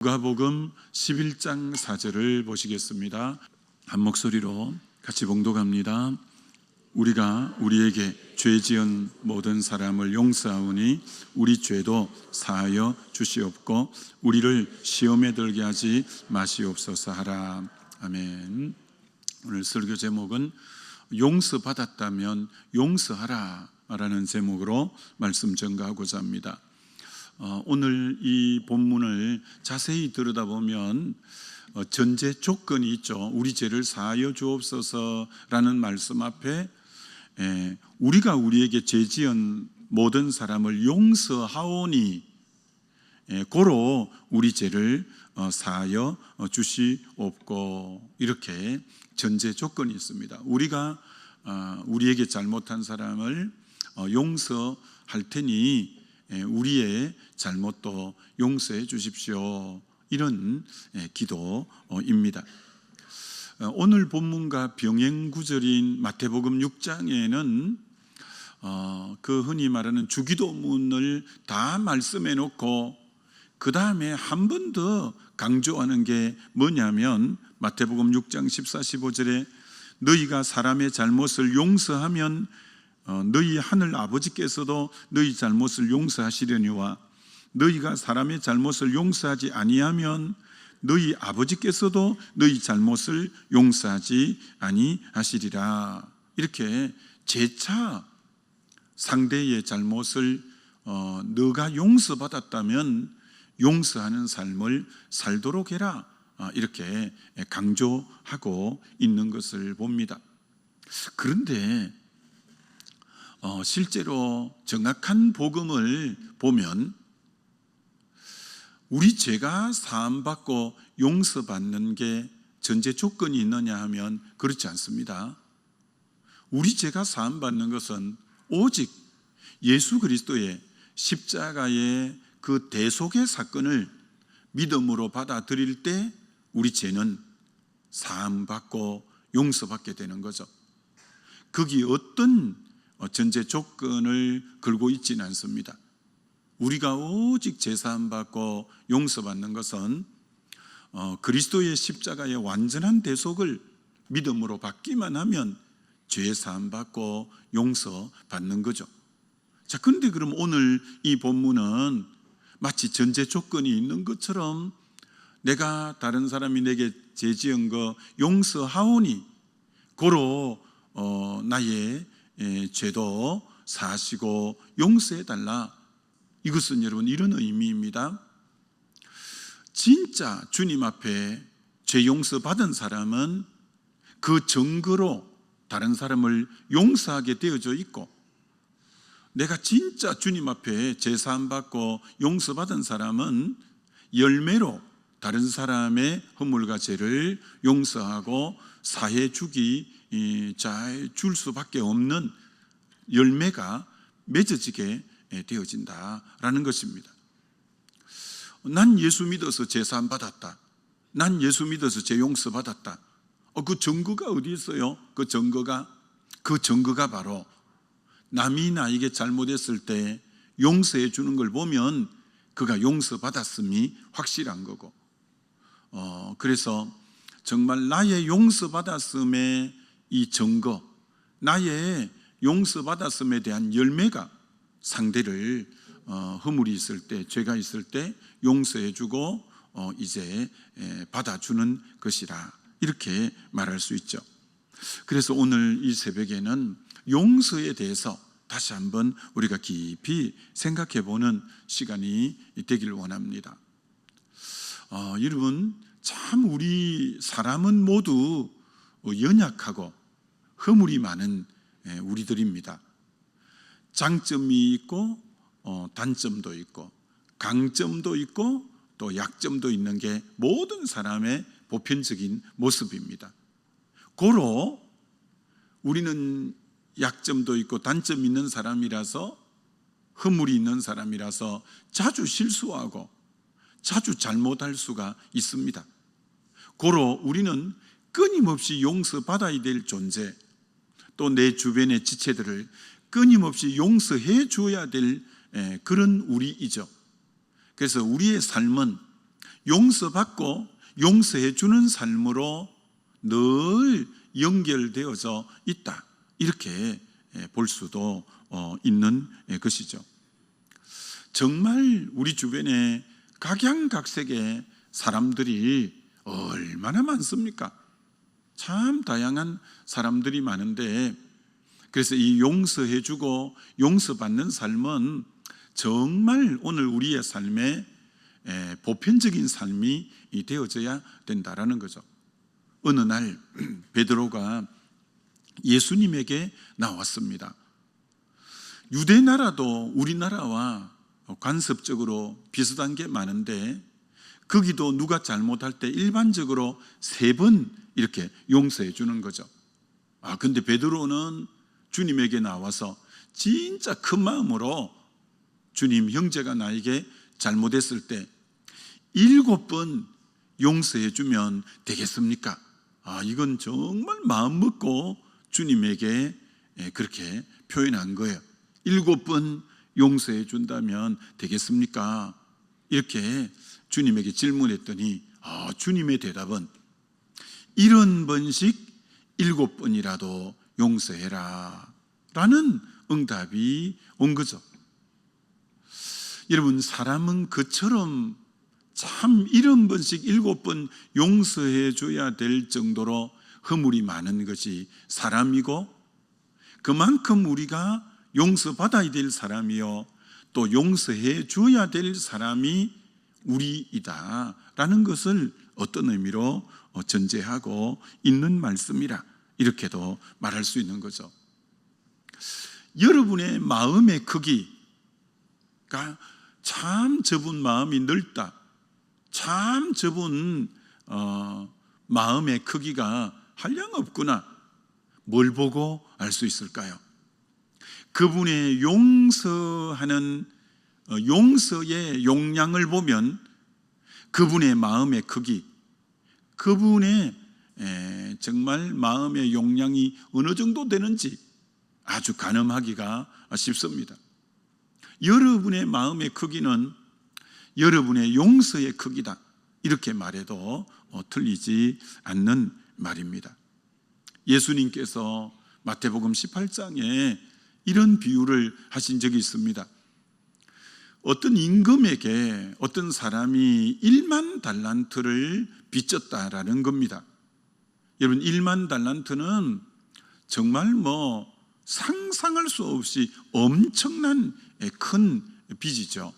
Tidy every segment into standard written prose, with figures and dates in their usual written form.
누가복음 11장 4절을 보시겠습니다. 한 목소리로 같이 봉독합니다. 우리가 우리에게 죄 지은 모든 사람을 용서하오니 우리 죄도 사하여 주시옵고 우리를 시험에 들게 하지 마시옵소서 하라. 아멘. 오늘 설교 제목은 용서받았다면 용서하라 라는 제목으로 말씀 전가하고자 합니다. 오늘 이 본문을 자세히 들여다보면 전제 조건이 있죠. 우리 죄를 사하여 주옵소서라는 말씀 앞에 우리가 우리에게 죄 지은 모든 사람을 용서하오니 고로 우리 죄를 사하여 주시옵고, 이렇게 전제 조건이 있습니다. 우리가 우리에게 잘못한 사람을 용서할 테니 우리의 잘못도 용서해 주십시오, 이런 기도입니다. 오늘 본문과 병행 구절인 마태복음 6장에는 그 흔히 말하는 주기도문을 다 말씀해 놓고 그 다음에 한 번 더 강조하는 게 뭐냐면 마태복음 6장 14, 15절에 너희가 사람의 잘못을 용서하면 너희 하늘 아버지께서도 너희 잘못을 용서하시려니와 너희가 사람의 잘못을 용서하지 아니하면 너희 아버지께서도 너희 잘못을 용서하지 아니하시리라. 이렇게 재차 상대의 잘못을 너가 용서받았다면 용서하는 삶을 살도록 해라, 이렇게 강조하고 있는 것을 봅니다. 그런데 실제로 정확한 복음을 보면 우리 죄가 사함받고 용서받는 게 전제 조건이 있느냐 하면 그렇지 않습니다. 우리 죄가 사함받는 것은 오직 예수 그리스도의 십자가의 그 대속의 사건을 믿음으로 받아들일 때 우리 죄는 사함받고 용서받게 되는 거죠. 거기 어떤 전제 조건을 걸고 있지는 않습니다. 우리가 오직 제사함 받고 용서받는 것은 그리스도의 십자가의 완전한 대속을 믿음으로 받기만 하면 죄 사함 받고 용서받는 거죠. 자, 그런데 그럼 오늘 이 본문은 마치 전제 조건이 있는 것처럼 내가 다른 사람이 내게 죄 지은 거 용서하오니 고로 나의 죄도 사하시고 용서해달라, 이것은 여러분 이런 의미입니다. 진짜 주님 앞에 죄 용서받은 사람은 그 증거로 다른 사람을 용서하게 되어져 있고, 내가 진짜 주님 앞에 죄 사함 받고 용서받은 사람은 열매로 다른 사람의 허물과 죄를 용서하고 사해 주기 잘 줄 수밖에 없는 열매가 맺어지게 되어진다라는 것입니다. 난 예수 믿어서 죄 사함 받았다, 난 예수 믿어서 죄 용서 받았다. 그 증거가 어디 있어요? 그 증거가 바로 남이 나에게 잘못했을 때 용서해 주는 걸 보면 그가 용서 받았음이 확실한 거고, 그래서 정말 나의 용서 받았음의 이 증거, 나의 용서 받았음에 대한 열매가 상대를 허물이 있을 때, 죄가 있을 때 용서해 주고 이제 받아주는 것이라, 이렇게 말할 수 있죠. 그래서 오늘 이 새벽에는 용서에 대해서 다시 한번 우리가 깊이 생각해 보는 시간이 되길 원합니다. 여러분, 참 우리 사람은 모두 연약하고 허물이 많은 우리들입니다. 장점이 있고 단점도 있고 강점도 있고 또 약점도 있는 게 모든 사람의 보편적인 모습입니다. 고로 우리는 약점도 있고 단점이 있는 사람이라서, 허물이 있는 사람이라서 자주 실수하고 자주 잘못할 수가 있습니다. 고로 우리는 끊임없이 용서받아야 될 존재, 또 내 주변의 지체들을 끊임없이 용서해 줘야 될 그런 우리이죠. 그래서 우리의 삶은 용서받고 용서해 주는 삶으로 늘 연결되어져 있다, 이렇게 볼 수도 있는 것이죠. 정말 우리 주변에 각양각색의 사람들이 얼마나 많습니까? 참 다양한 사람들이 많은데, 그래서 이 용서해 주고 용서받는 삶은 정말 오늘 우리의 삶에 보편적인 삶이 되어져야 된다라는 거죠. 어느 날 베드로가 예수님에게 나왔습니다. 유대 나라도 우리나라와 관습적으로 비슷한 게 많은데, 거기도 누가 잘못할 때 일반적으로 3번 이렇게 용서해 주는 거죠. 근데 베드로는 주님에게 나와서 진짜 큰 마음으로 주님, 형제가 나에게 잘못했을 때 7번 용서해 주면 되겠습니까? 이건 정말 마음 먹고 주님에게 그렇게 표현한 거예요. 7번 용서해 준다면 되겠습니까? 이렇게 주님에게 질문했더니 주님의 대답은 70번씩 7번이라도 용서해라 라는 응답이 온 거죠. 여러분, 사람은 그처럼 참 70번씩 7번 용서해 줘야 될 정도로 허물이 많은 것이 사람이고, 그만큼 우리가 용서받아야 될 사람이요, 또 용서해 줘야 될 사람이 우리이다 라는 것을 어떤 의미로 전제하고 있는 말씀이라, 이렇게도 말할 수 있는 거죠. 여러분의 마음의 크기가 참 저분 마음이 넓다, 참 저분 마음의 크기가 한량없구나, 뭘 보고 알 수 있을까요? 그분의 용서하는 용서의 용량을 보면 그분의 마음의 크기, 그분의 정말 마음의 용량이 어느 정도 되는지 아주 가늠하기가 쉽습니다. 여러분의 마음의 크기는 여러분의 용서의 크기다, 이렇게 말해도 틀리지 않는 말입니다. 예수님께서 마태복음 18장에 이런 비유를 하신 적이 있습니다. 어떤 임금에게 어떤 사람이 1만 달란트를 빚졌다라는 겁니다. 여러분, 1만 달란트는 정말 상상할 수 없이 엄청난 큰 빚이죠.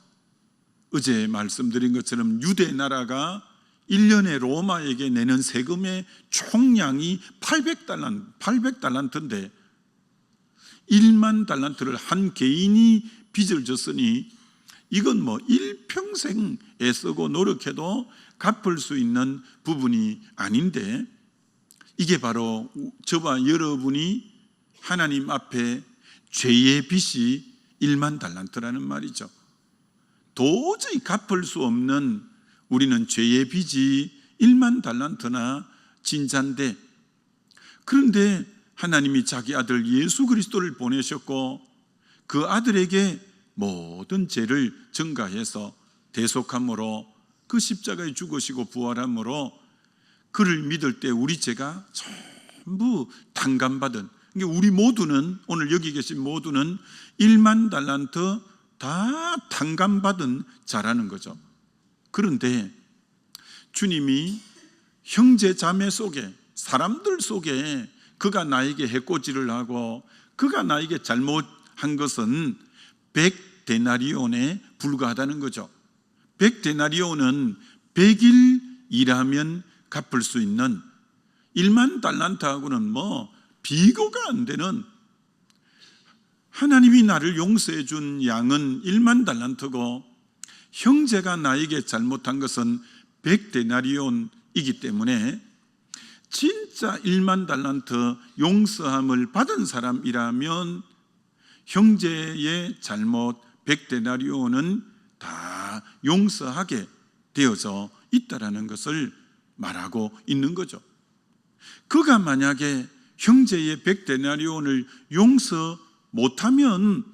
어제 말씀드린 것처럼 유대 나라가 1년에 로마에게 내는 세금의 총량이 800달란트인데 1만 달란트를 한 개인이 빚을 졌으니 이건 일평생 애쓰고 노력해도 갚을 수 있는 부분이 아닌데, 이게 바로 저와 여러분이 하나님 앞에 죄의 빚이 1만 달란트라는 말이죠. 도저히 갚을 수 없는 우리는 죄의 빚이 1만 달란트나 진짠데, 그런데 하나님이 자기 아들 예수 그리스도를 보내셨고 그 아들에게 모든 죄를 전가해서 대속함으로 그 십자가에 죽으시고 부활함으로 그를 믿을 때 우리 죄가 전부 탕감받은, 우리 모두는, 오늘 여기 계신 모두는 1만 달란트 다 탕감받은 자라는 거죠. 그런데 주님이 형제 자매 속에, 사람들 속에 그가 나에게 해코지를 하고 그가 나에게 잘못한 것은 100데나리온에 불과하다는 거죠. 100데나리온은 100일 일하면 갚을 수 있는, 1만 달란트하고는 비교가 안 되는, 하나님이 나를 용서해 준 양은 1만 달란트고 형제가 나에게 잘못한 것은 100데나리온이기 때문에 진짜 1만 달란트 용서함을 받은 사람이라면 형제의 잘못 100데나리온은 다 용서하게 되어져 있다라는 것을 말하고 있는 거죠. 그가 만약에 형제의 100데나리온을 용서 못하면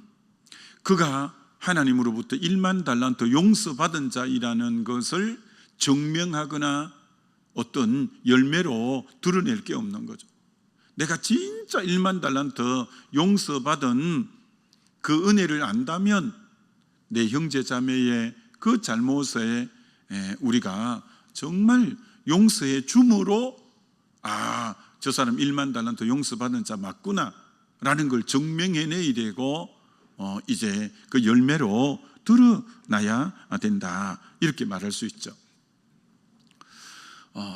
그가 하나님으로부터 1만 달란트 용서받은 자이라는 것을 증명하거나 어떤 열매로 드러낼 게 없는 거죠. 내가 진짜 1만 달란트 용서받은 그 은혜를 안다면 내 형제 자매의 그 잘못에 우리가 정말 용서해 줌으로 저 사람 1만 달란트 용서받은 자 맞구나 라는 걸 증명해내야 되고 이제 그 열매로 드러나야 된다, 이렇게 말할 수 있죠.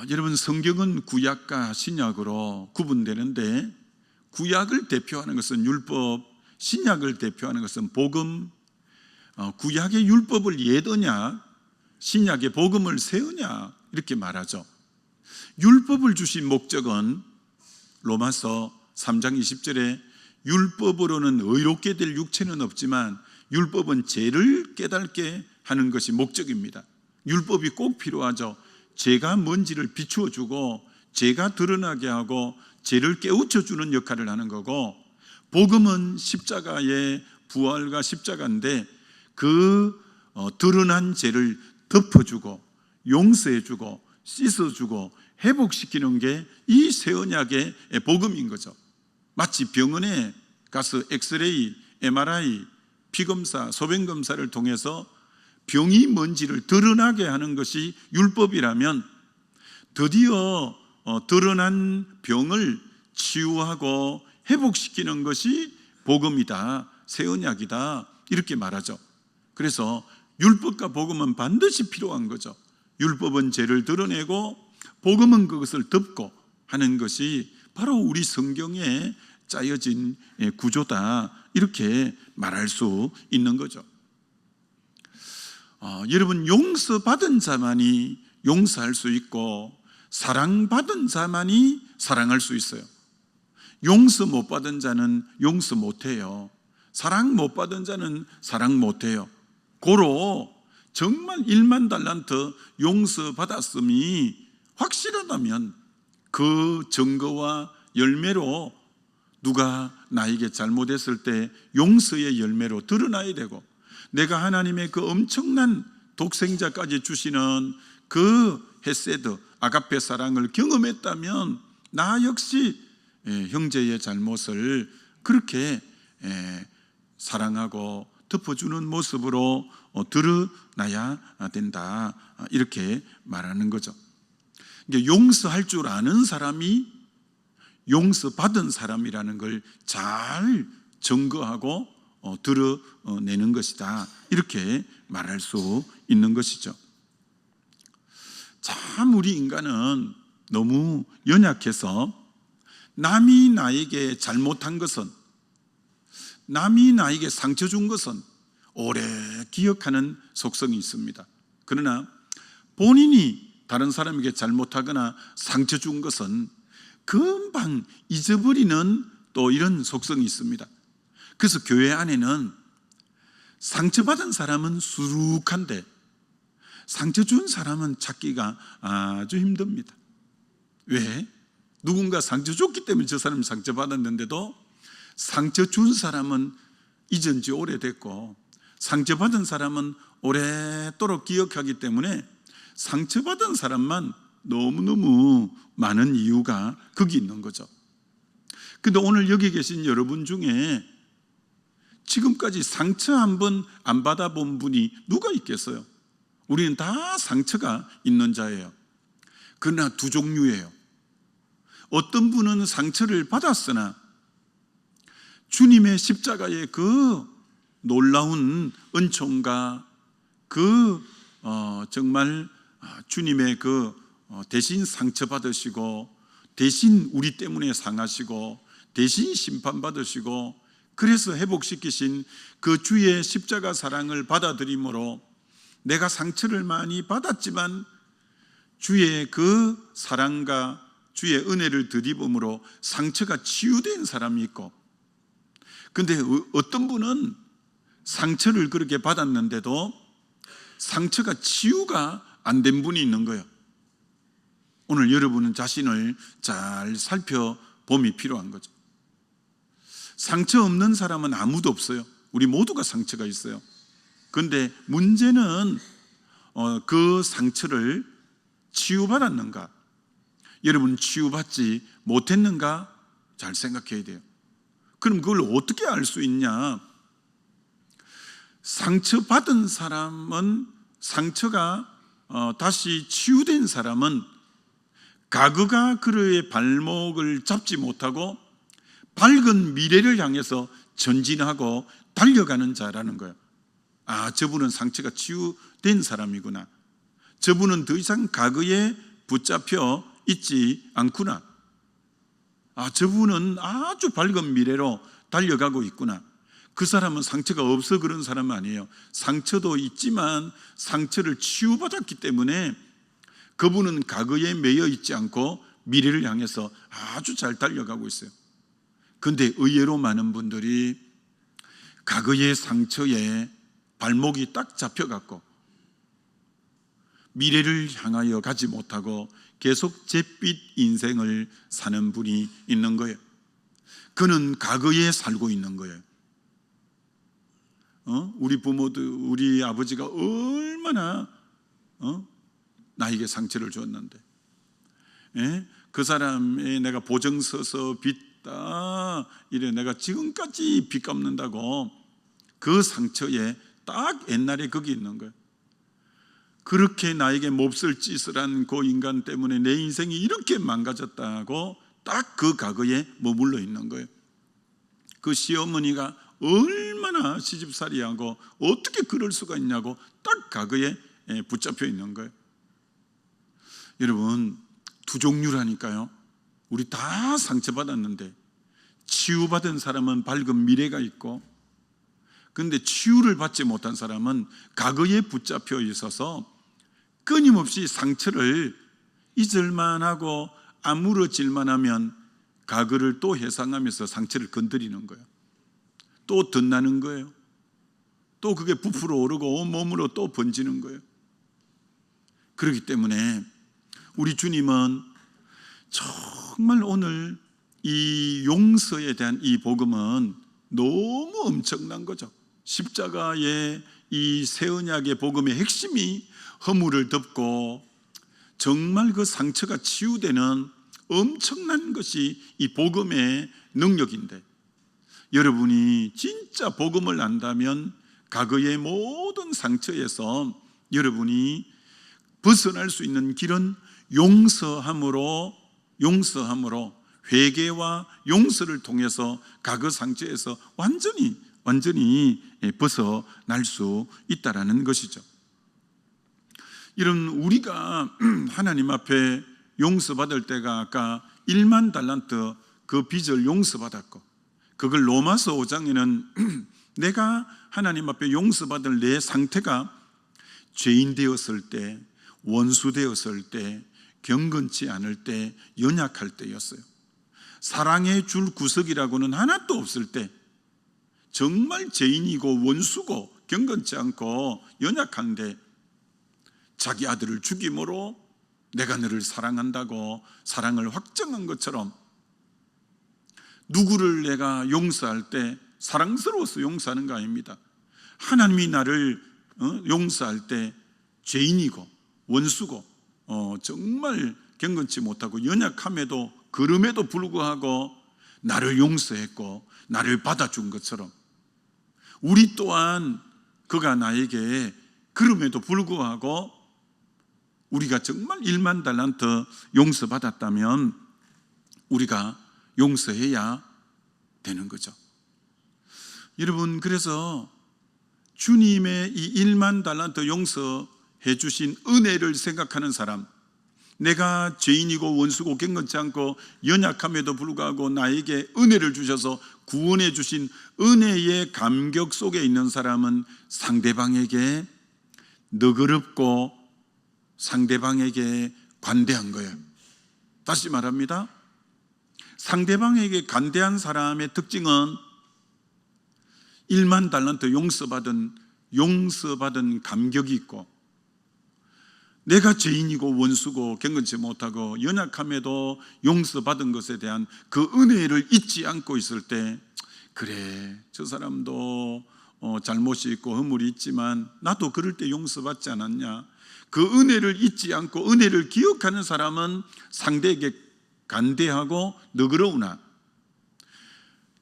여러분, 성경은 구약과 신약으로 구분되는데 구약을 대표하는 것은 율법, 신약을 대표하는 것은 복음. 구약의 율법을 옛 언약, 신약의 복음을 새 언약, 이렇게 말하죠. 율법을 주신 목적은 로마서 3장 20절에 율법으로는 의롭게 될 육체는 없지만 율법은 죄를 깨닫게 하는 것이 목적입니다. 율법이 꼭 필요하죠. 죄가 뭔지를 비추어 주고 죄가 드러나게 하고 죄를 깨우쳐 주는 역할을 하는 거고, 복음은 십자가의 부활과 십자가인데 그 드러난 죄를 덮어주고 용서해주고 씻어주고 회복시키는 게 이 새 언약의 복음인 거죠. 마치 병원에 가서 엑스레이, MRI, 피검사, 소변검사를 통해서 병이 뭔지를 드러나게 하는 것이 율법이라면 드디어 드러난 병을 치유하고 회복시키는 것이 복음이다, 새 언약이다, 이렇게 말하죠. 그래서 율법과 복음은 반드시 필요한 거죠. 율법은 죄를 드러내고 복음은 그것을 덮고 하는 것이 바로 우리 성경에 짜여진 구조다, 이렇게 말할 수 있는 거죠. 여러분, 용서받은 자만이 용서할 수 있고 사랑받은 자만이 사랑할 수 있어요. 용서 못 받은 자는 용서 못 해요. 사랑 못 받은 자는 사랑 못 해요. 고로 정말 1만 달란트 용서받았음이 확실하다면 그 증거와 열매로 누가 나에게 잘못했을 때 용서의 열매로 드러나야 되고, 내가 하나님의 그 엄청난 독생자까지 주시는 그 헤세드, 아가페 사랑을 경험했다면 나 역시 형제의 잘못을 그렇게 사랑하고 덮어주는 모습으로 드러나야 된다, 이렇게 말하는 거죠. 용서할 줄 아는 사람이 용서받은 사람이라는 걸 잘 증거하고 드러내는 것이다, 이렇게 말할 수 있는 것이죠. 참 우리 인간은 너무 연약해서 남이 나에게 잘못한 것은, 남이 나에게 상처 준 것은 오래 기억하는 속성이 있습니다. 그러나 본인이 다른 사람에게 잘못하거나 상처 준 것은 금방 잊어버리는 또 이런 속성이 있습니다. 그래서 교회 안에는 상처받은 사람은 수룩한데 상처 준 사람은 찾기가 아주 힘듭니다. 왜? 누군가 상처 줬기 때문에 저 사람이 상처받았는데도 상처 준 사람은 잊은 지 오래됐고 상처받은 사람은 오래도록 기억하기 때문에 상처받은 사람만 너무너무 많은 이유가 거기 있는 거죠. 근데 오늘 여기 계신 여러분 중에 지금까지 상처 한 번 안 받아본 분이 누가 있겠어요? 우리는 다 상처가 있는 자예요. 그러나 두 종류예요. 어떤 분은 상처를 받았으나 주님의 십자가의 그 놀라운 은총과 그 정말 주님의 그 대신 상처 받으시고 대신 우리 때문에 상하시고 대신 심판받으시고 그래서 회복시키신 그 주의 십자가 사랑을 받아들임으로 내가 상처를 많이 받았지만 주의 그 사랑과 주의 은혜를 덧입음으로 상처가 치유된 사람이 있고, 근데 어떤 분은 상처를 그렇게 받았는데도 상처가 치유가 안 된 분이 있는 거예요. 오늘 여러분은 자신을 잘 살펴봄이 필요한 거죠. 상처 없는 사람은 아무도 없어요. 우리 모두가 상처가 있어요. 그런데 문제는 그 상처를 치유받았는가? 여러분 치유받지 못했는가? 잘 생각해야 돼요. 그럼 그걸 어떻게 알 수 있냐? 상처받은 사람은, 상처가 다시 치유된 사람은 과거가 그의 발목을 잡지 못하고 밝은 미래를 향해서 전진하고 달려가는 자라는 거예요. 아, 저분은 상처가 치유된 사람이구나. 저분은 더 이상 과거에 붙잡혀 있지 않구나. 아, 저분은 아주 밝은 미래로 달려가고 있구나. 그 사람은 상처가 없어 그런 사람은 아니에요. 상처도 있지만 상처를 치유받았기 때문에 그분은 과거에 매여 있지 않고 미래를 향해서 아주 잘 달려가고 있어요. 그런데 의외로 많은 분들이 과거의 상처에 발목이 딱 잡혀갖고 미래를 향하여 가지 못하고 계속 잿빛 인생을 사는 분이 있는 거예요. 그는 과거에 살고 있는 거예요. 우리 부모도, 우리 아버지가 얼마나 나에게 상처를 줬는데, 그 사람에 내가 보증 서서 빚다 이래 내가 지금까지 빚 갚는다고 그 상처에 딱 옛날에 거기 있는 거예요. 그렇게 나에게 몹쓸 짓을 한 그 인간 때문에 내 인생이 이렇게 망가졌다고 딱 그 과거에 머물러 있는 거예요. 그 시어머니가 얼마나 시집살이하고 어떻게 그럴 수가 있냐고 딱 과거에 붙잡혀 있는 거예요. 여러분, 두 종류라니까요. 우리 다 상처받았는데 치유받은 사람은 밝은 미래가 있고, 그런데 치유를 받지 못한 사람은 과거에 붙잡혀 있어서 끊임없이 상처를 잊을만 하고 아물어질만 하면 과거를 또 회상하면서 상처를 건드리는 거예요. 또 덧나는 거예요. 또 그게 부풀어 오르고 온몸으로 또 번지는 거예요. 그렇기 때문에 우리 주님은 정말 오늘 이 용서에 대한 이 복음은 너무 엄청난 거죠. 십자가의 이 새 언약의 복음의 핵심이 허물을 덮고 정말 그 상처가 치유되는 엄청난 것이 이 복음의 능력인데, 여러분이 진짜 복음을 안다면 과거의 모든 상처에서 여러분이 벗어날 수 있는 길은 용서함으로 회개와 용서를 통해서 과거 상처에서 완전히 벗어날 수 있다라는 것이죠. 이런 우리가 하나님 앞에 용서받을 때가 아까 1만 달란트 그 빚을 용서받았고, 그걸 로마서 5장에는 내가 하나님 앞에 용서받을 내 상태가 죄인 되었을 때, 원수 되었을 때, 경건치 않을 때, 연약할 때였어요. 사랑해 줄 구석이라고는 하나도 없을 때, 정말 죄인이고 원수고 경건치 않고 연약한데 자기 아들을 죽임으로 내가 너를 사랑한다고 사랑을 확정한 것처럼, 누구를 내가 용서할 때 사랑스러워서 용서하는 거 아닙니다. 하나님이 나를 용서할 때 죄인이고 원수고 정말 경건치 못하고 연약함에도 그럼에도 불구하고 나를 용서했고 나를 받아준 것처럼, 우리 또한 그가 나에게 그럼에도 불구하고 우리가 정말 1만 달란트 용서받았다면 우리가 용서해야 되는 거죠. 여러분, 그래서 주님의 이 1만 달란트 용서해 주신 은혜를 생각하는 사람, 내가 죄인이고 원수고 경건치 않고 연약함에도 불구하고 나에게 은혜를 주셔서 구원해 주신 은혜의 감격 속에 있는 사람은 상대방에게 너그럽고 상대방에게 관대한 거예요. 다시 말합니다. 상대방에게 관대한 사람의 특징은 1만 달란트 용서받은 감격이 있고, 내가 죄인이고 원수고 경건치 못하고 연약함에도 용서받은 것에 대한 그 은혜를 잊지 않고 있을 때, 그래, 저 사람도 잘못이 있고 허물이 있지만 나도 그럴 때 용서받지 않았냐, 그 은혜를 잊지 않고 은혜를 기억하는 사람은 상대에게 간대하고 너그러우나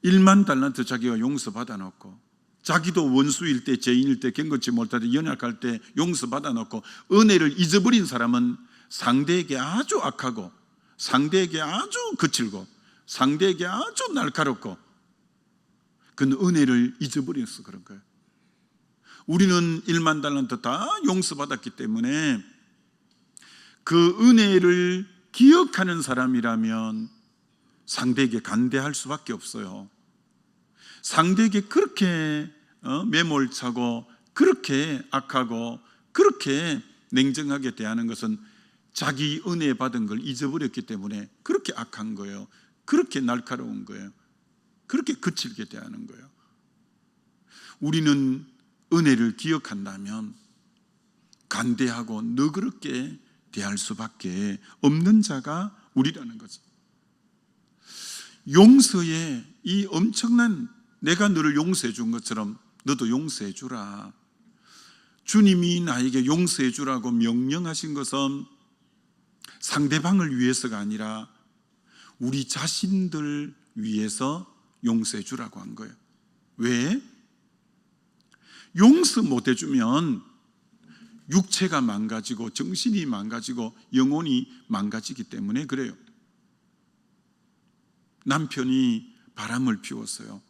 1만 달란트 자기가 용서받아 놓고 자기도 원수일 때 죄인일 때 경건치 못할 때 연약할 때 용서받아 놓고 은혜를 잊어버린 사람은 상대에게 아주 악하고 상대에게 아주 거칠고 상대에게 아주 날카롭고 그는 은혜를 잊어버려서 그런 거예요. 우리는 1만 달란트 다 용서받았기 때문에 그 은혜를 기억하는 사람이라면 상대에게 간대할 수밖에 없어요. 상대에게 그렇게 매몰차고 그렇게 악하고 그렇게 냉정하게 대하는 것은 자기 은혜 받은 걸 잊어버렸기 때문에 그렇게 악한 거예요. 그렇게 날카로운 거예요. 그렇게 거칠게 대하는 거예요. 우리는 은혜를 기억한다면 간대하고 너그럽게 대할 수밖에 없는 자가 우리라는 거죠. 용서의 이 엄청난, 내가 너를 용서해 준 것처럼 너도 용서해 주라. 주님이 나에게 용서해 주라고 명령하신 것은 상대방을 위해서가 아니라 우리 자신들 위해서 용서해 주라고 한 거예요. 왜? 용서 못 해주면 육체가 망가지고 정신이 망가지고 영혼이 망가지기 때문에 그래요. 남편이 바람을 피웠어요.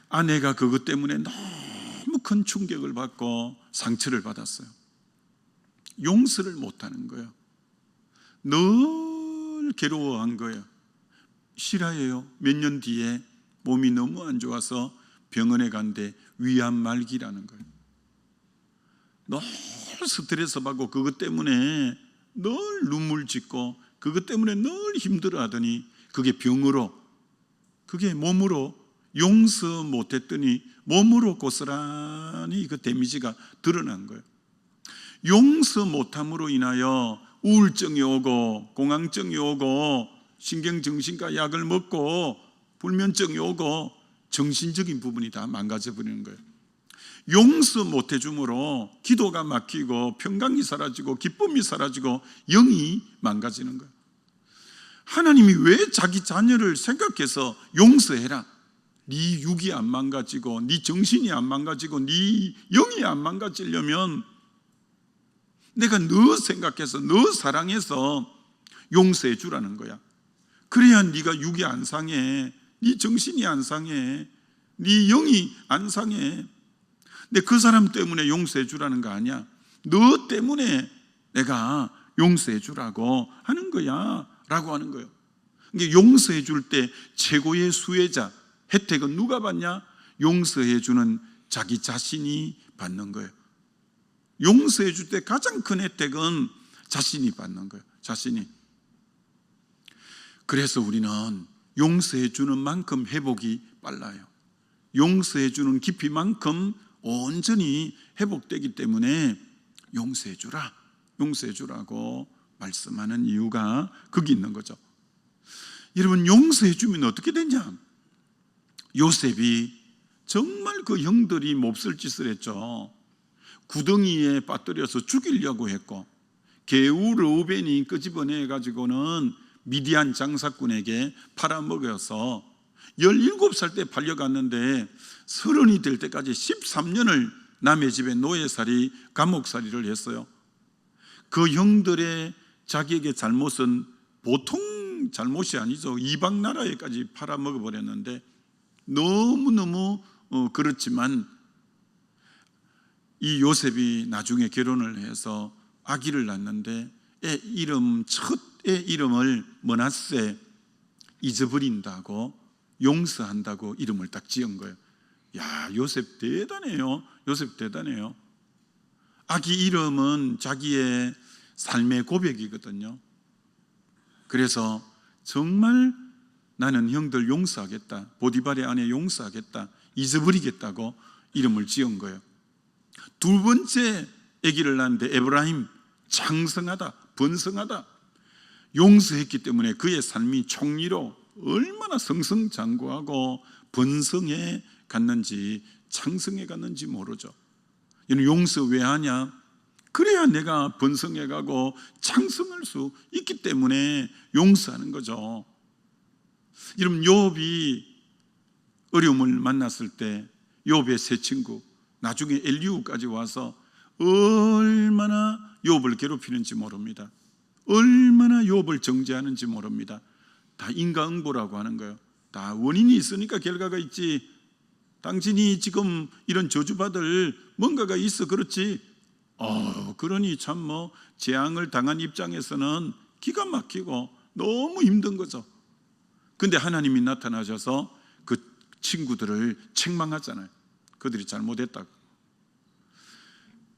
아내가 그것 때문에 너무 큰 충격을 받고 상처를 받았어요. 용서를 못하는 거예요. 늘 괴로워한 거예요. 실화예요. 몇 년 뒤에 몸이 너무 안 좋아서 병원에 간데 위암 말기라는 거예요. 너무 스트레스 받고 그것 때문에 늘 눈물 짓고 그것 때문에 늘 힘들어 하더니 그게 병으로, 그게 몸으로 용서 못했더니 몸으로 고스란히 그 데미지가 드러난 거예요. 용서 못함으로 인하여 우울증이 오고 공황증이 오고 신경정신과 약을 먹고 불면증이 오고 정신적인 부분이 다 망가져 버리는 거예요. 용서 못 해줌으로 기도가 막히고 평강이 사라지고 기쁨이 사라지고 영이 망가지는 거예요. 하나님이 왜 자기 자녀를 생각해서 용서해라, 네 육이 안 망가지고 네 정신이 안 망가지고 네 영이 안 망가지려면 내가 너 생각해서 너 사랑해서 용서해 주라는 거야. 그래야 네가 육이 안 상해, 네 정신이 안 상해, 네 영이 안 상해. 근데 그 사람 때문에 용서해 주라는 거 아니야. 너 때문에 내가 용서해 주라고 하는 거야 라고 하는 거예요. 그러니까 용서해 줄 때 최고의 수혜자, 혜택은 누가 받냐? 용서해 주는 자기 자신이 받는 거예요. 용서해 줄 때 가장 큰 혜택은 자신이 받는 거예요. 자신이. 그래서 우리는 용서해 주는 만큼 회복이 빨라요. 용서해 주는 깊이만큼 온전히 회복되기 때문에 용서해 주라, 용서해 주라고 말씀하는 이유가 거기 있는 거죠. 여러분, 용서해 주면 어떻게 되냐? 요셉이 정말 그 형들이 몹쓸 짓을 했죠. 구덩이에 빠뜨려서 죽이려고 했고 개우 르우벤이 끄집어내 가지고는 미디안 장사꾼에게 팔아먹여서 17살 때 팔려갔는데 30이 될 때까지 13년을 남의 집에 노예살이, 감옥살이를 했어요. 그 형들의 자기에게 잘못은 보통 잘못이 아니죠. 이방 나라에까지 팔아먹어버렸는데 너무너무 그렇지만 이 요셉이 나중에 결혼을 해서 아기를 낳는데 첫 애 이름을 머낫세, 잊어버린다고, 용서한다고 이름을 딱 지은 거예요. 야, 요셉 대단해요. 요셉 대단해요. 아기 이름은 자기의 삶의 고백이거든요. 그래서 정말 나는 형들 용서하겠다, 보디발의 아내 용서하겠다, 잊어버리겠다고 이름을 지은 거예요. 두 번째 아기를 낳는데 에브라임, 장성하다, 번성하다, 용서했기 때문에 그의 삶이 총리로 얼마나 승승장구하고 번성해 갔는지, 창성해 갔는지 모르죠. 이는 용서 왜 하냐? 그래야 내가 번성해가고 창성할 수 있기 때문에 용서하는 거죠. 여러분, 욥이 어려움을 만났을 때 욥의 세 친구, 나중에 엘리후까지 와서 얼마나 욥을 괴롭히는지 모릅니다. 얼마나 욥을 정죄하는지 모릅니다. 다 인과응보라고 하는 거예요. 다 원인이 있으니까 결과가 있지. 당신이 지금 이런 저주받을 뭔가가 있어 그렇지. 그러니 참 뭐 재앙을 당한 입장에서는 기가 막히고 너무 힘든 거죠. 근데 하나님이 나타나셔서 그 친구들을 책망하잖아요. 그들이 잘못했다고.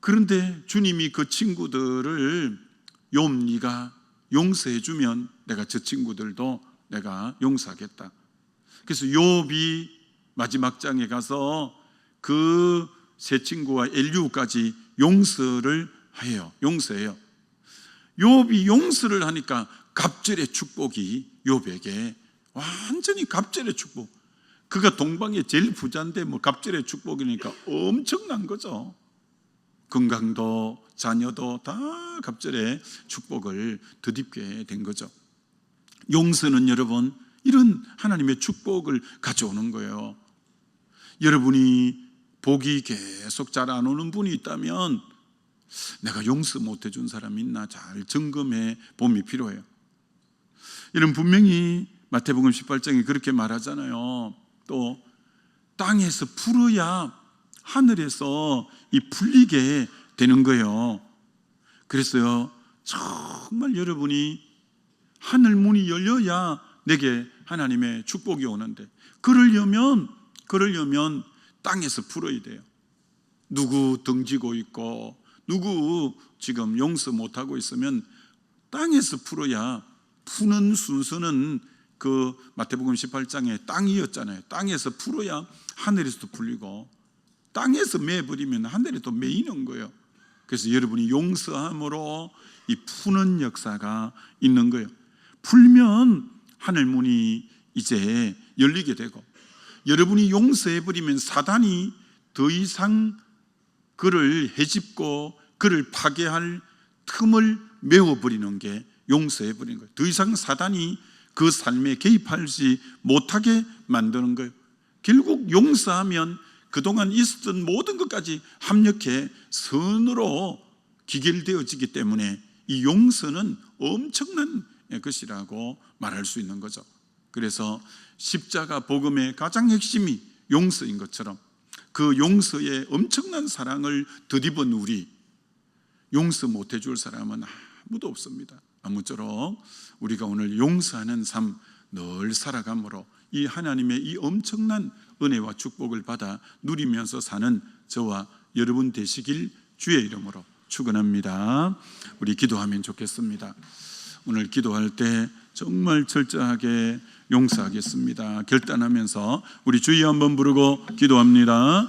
그런데 주님이 그 친구들을 욥, 네가 용서해 주면 내가 저 친구들도 내가 용서하겠다. 그래서 욥이 마지막 장에 가서 그 세 친구와 엘리후까지 용서해요. 욥이 용서를 하니까 갑절의 축복이 욥에게 완전히 갑절의 축복. 그가 동방의 제일 부자인데 뭐 갑절의 축복이니까 엄청난 거죠. 건강도 자녀도 다 갑절의 축복을 덧입게 된 거죠. 용서는 여러분 이런 하나님의 축복을 가져오는 거예요. 여러분이 복이 계속 잘 안 오는 분이 있다면 내가 용서 못 해준 사람이 있나 잘 점검해 봄이 필요해요. 여러분, 분명히 마태복음 18장에 그렇게 말하잖아요. 또 땅에서 풀어야 하늘에서 이 풀리게 되는 거예요. 그래서요, 정말 여러분이 하늘 문이 열려야 내게 하나님의 축복이 오는데, 그러려면 땅에서 풀어야 돼요. 누구 등지고 있고 누구 지금 용서 못하고 있으면 땅에서 풀어야, 푸는 순서는 그 마태복음 18장에 땅이었잖아요. 땅에서 풀어야 하늘에서도 풀리고, 땅에서 매버리면 하늘에 또 매이는 거예요. 그래서 여러분이 용서함으로 이 푸는 역사가 있는 거예요. 풀면 하늘 문이 이제 열리게 되고, 여러분이 용서해버리면 사단이 더 이상 그를 헤집고 그를 파괴할 틈을 메워버리는 게 용서해버리는 거예요. 더 이상 사단이 그 삶에 개입하지 못하게 만드는 거예요. 결국 용서하면 그동안 있었던 모든 것까지 합력해 선으로 기결되어지기 때문에 이 용서는 엄청난 것이라고 말할 수 있는 거죠. 그래서 십자가 복음의 가장 핵심이 용서인 것처럼 그 용서의 엄청난 사랑을 덧입은 우리, 용서 못 해줄 사람은 아무도 없습니다. 아무쪼록 우리가 오늘 용서하는 삶 늘 살아감으로 이 하나님의 이 엄청난 은혜와 축복을 받아 누리면서 사는 저와 여러분 되시길 주의 이름으로 축원합니다. 우리 기도하면 좋겠습니다. 오늘 기도할 때 정말 철저하게 용서하겠습니다. 결단하면서 우리 주여 한번 부르고 기도합니다.